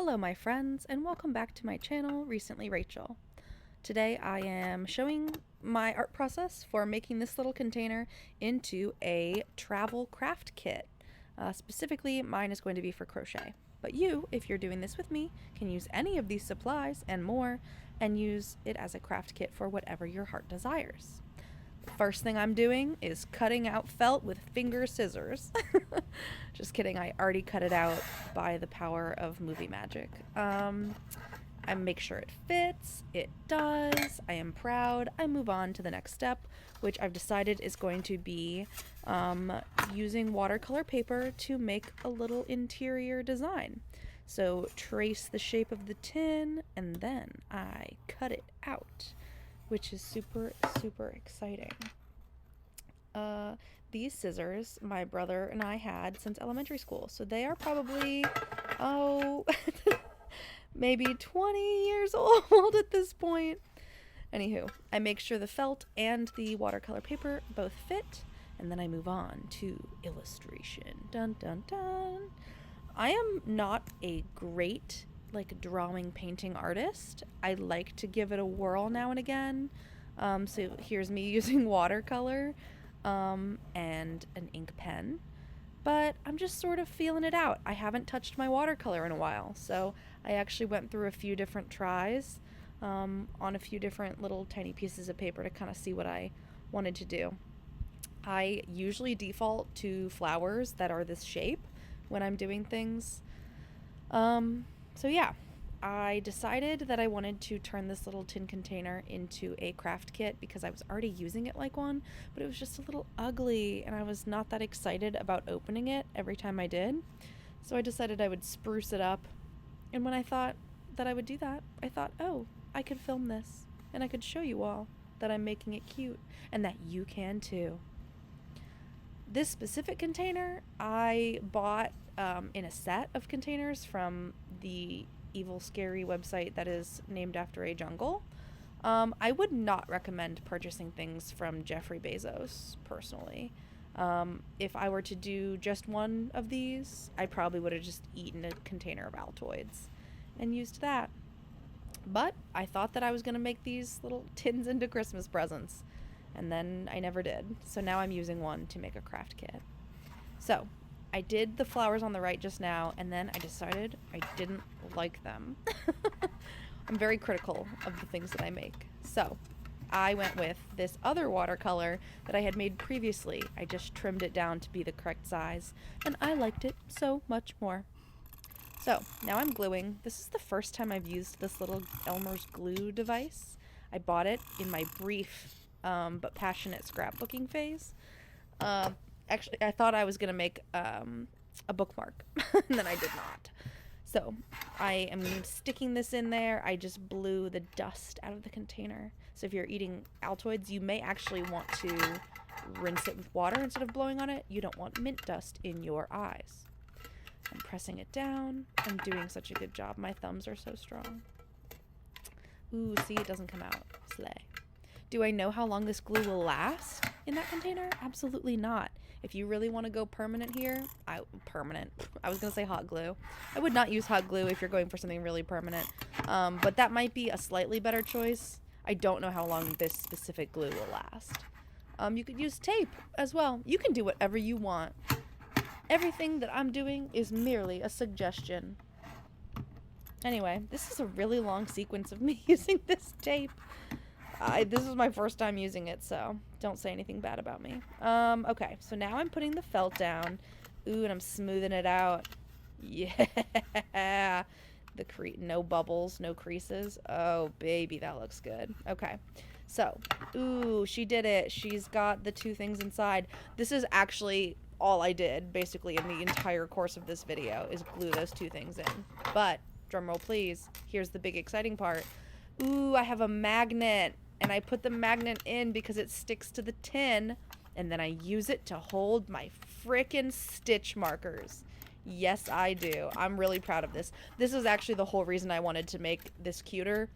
Hello my friends, and welcome back to my channel, Recently Rachel. Today I am showing my art process for making this little container into a travel craft kit. Specifically, mine is going to be for crochet. But you, if you're doing this with me, can use any of these supplies and more, and use it as a craft kit for whatever your heart desires. First thing I'm doing is cutting out felt with finger scissors. Just kidding, I already cut it out by the power of movie magic. I make sure it fits, it does, I am proud. I move on to the next step, which I've decided is going to be using watercolor paper to make a little interior design. So trace the shape of the tin and then I cut it out, which is super exciting. These scissors my brother and I had since elementary school, so they are probably, maybe 20 years old at this point. Anywho, I make sure the felt and the watercolor paper both fit, and then I move on to illustration. Dun dun dun. I am not a great drawing painting artist. I like to give it a whirl now and again. So here's me using watercolor and an ink pen, but I'm just sort of feeling it out. I haven't touched my watercolor in a while, so I actually went through a few different tries on a few different little tiny pieces of paper to kind of see what I wanted to do. I usually default to flowers that are this shape when I'm doing things. So yeah, I decided that I wanted to turn this little tin container into a craft kit because I was already using it like one, but it was just a little ugly and I was not that excited about opening it every time I did. So I decided I would spruce it up. And when I thought that I would do that, I thought, oh, I could film this and I could show you all that I'm making it cute and that you can too. This specific container I bought in a set of containers from the evil, scary website that is named after a jungle. I would not recommend purchasing things from Jeffrey Bezos, personally. If I were to do just one of these, I probably would have just eaten a container of Altoids and used that. But I thought that I was going to make these little tins into Christmas presents, and then I never did. So now I'm using one to make a craft kit. So I did the flowers on the right just now, and then I decided I didn't like them. I'm very critical of the things that I make. So I went with this other watercolor that I had made previously. I just trimmed it down to be the correct size, and I liked it so much more. So now I'm gluing. This is the first time I've used this little Elmer's glue device. I bought it in my brief but passionate scrapbooking phase. Actually, I thought I was going to make a bookmark, and then I did not. So I am sticking this in there. I just blew the dust out of the container. So if you're eating Altoids, you may actually want to rinse it with water instead of blowing on it. You don't want mint dust in your eyes. I'm pressing it down. I'm doing such a good job. My thumbs are so strong. Ooh, see, it doesn't come out. Slay. Do I know how long this glue will last in that container? Absolutely not. If you really want to go permanent here, I was going to say hot glue. I would not use hot glue if you're going for something really permanent. But that might be a slightly better choice. I don't know how long this specific glue will last. You could use tape as well. You can do whatever you want. Everything that I'm doing is merely a suggestion. Anyway, this is a really long sequence of me using this tape. This is my first time using it, so don't say anything bad about me. Okay, so now I'm putting the felt down. Ooh, and I'm smoothing it out. Yeah! No bubbles, no creases. Oh, baby, that looks good. Okay, so, ooh, she did it. She's got the two things inside. This is actually all I did, basically, in the entire course of this video, is glue those two things in. But, drumroll please, here's the big exciting part. Ooh, I have a magnet. And I put the magnet in because it sticks to the tin, and then I use it to hold my frickin' stitch markers. Yes, I do. I'm really proud of this. This is actually the whole reason I wanted to make this cuter,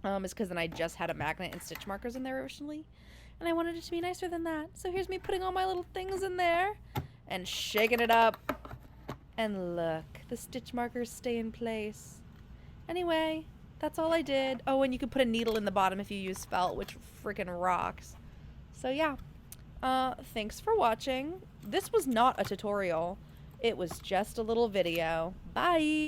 is because then I just had a magnet and stitch markers in there originally, and I wanted it to be nicer than that. So here's me putting all my little things in there and shaking it up. And look, the stitch markers stay in place. Anyway, that's all I did. Oh, and you can put a needle in the bottom if you use felt, which freaking rocks. So yeah, thanks for watching. This was not a tutorial. It was just a little video. Bye!